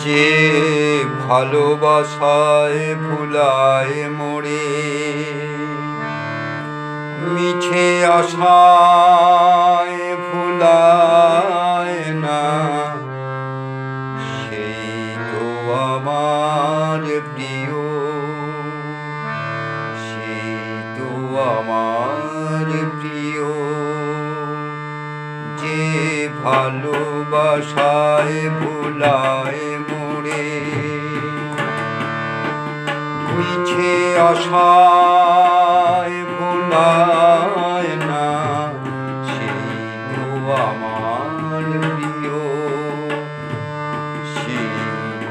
যে ভালোবাসায় ভুলায় মোরে, মিছে আশায় ভুলায় না, সেই তো আমার প্রিয়, সেই তো আমার প্রিয়। যে ভালোবাসায় ভুলায় মোরে, মিছে আশায় ভুলায় না, সেই তো আমার প্রিয়, সেই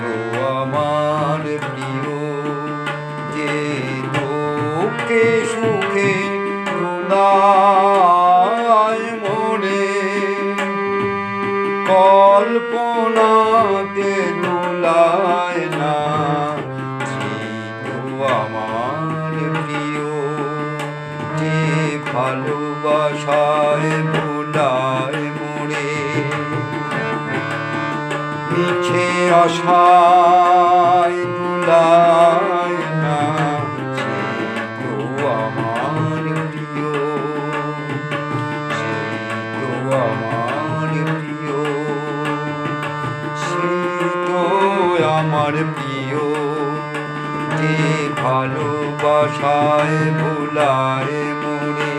তো আমার প্রিয়। যে দুঃখে সুখে ভুলায় মোরে, কল্পনাতে দোলায় না, সেই তো আমার প্রিয়। যে ভালোবাসায় ভুলায় মোরে, মিছে আশায় দোলায় না, সেই তো আমার প্রিয়, সেই তো আমার প্রিয়, সেই তো আমার প্রিয়। যে ভালোবাসায় ভুলায় মোরে,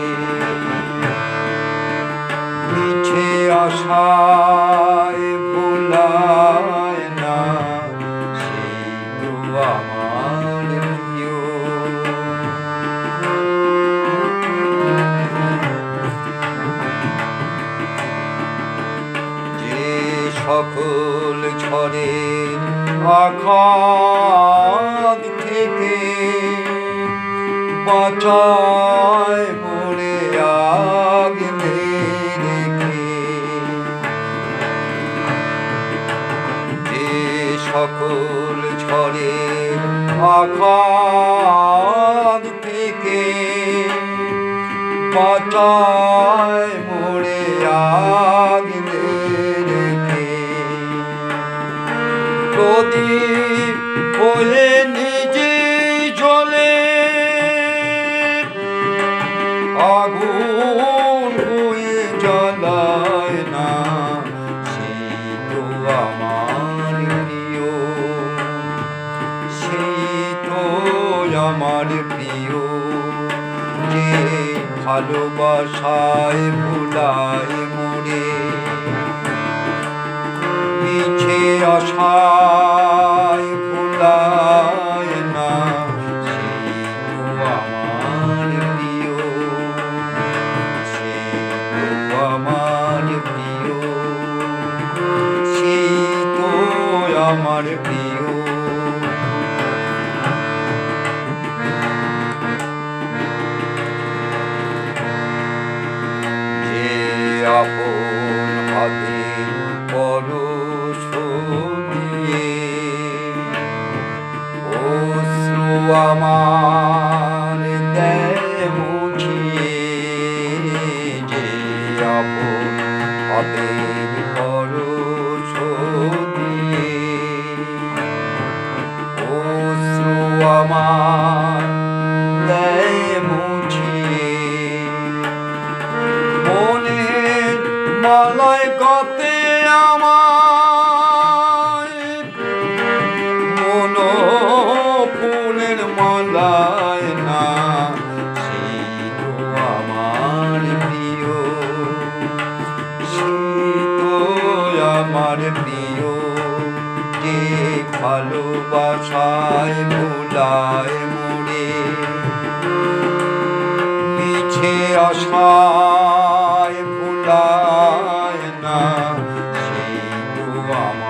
মিছে আশায় ভুলায় না, সেই তো আমার প্রিয়। যে সকল ঝড়ের আঘাত থেকে বাঁচায় মোরে আগলে রেখে, যে সকল ঝড়ের আঘাত থেকে বাঁচায় মোরে আগলে রেখে, প্রদীপ হয়ে নিজে জ্বলে, আগুন হয়ে জ্বালায় না, সেই তো আমার প্রিয়, সেই তো আমার প্রিয়। যে ভালোবাসায় ভুলায় মোরে, মিছে আশায় ভুলায় না, সেই তো আমার প্রিয়, সেই তো আমার প্রিয়, সেই তো আমার প্রিয়। যে আপন হাতে পরশ দিয়ে অশ্রু আমার দেয় মুছিয়ে, যে আপন হাতে পরশ দিয়ে অশ্রু আমার দেয় মুছিয়ে, মনের মালায় গাতে আমায়, মন ফুলের মালায় না, সেই তো আমার প্রিয়, সেই তো আমার প্রিয়। যে ভালোবাসায় ভুলায় মোরে, মিছে আশায় ভুলায় না, সেই তো আমার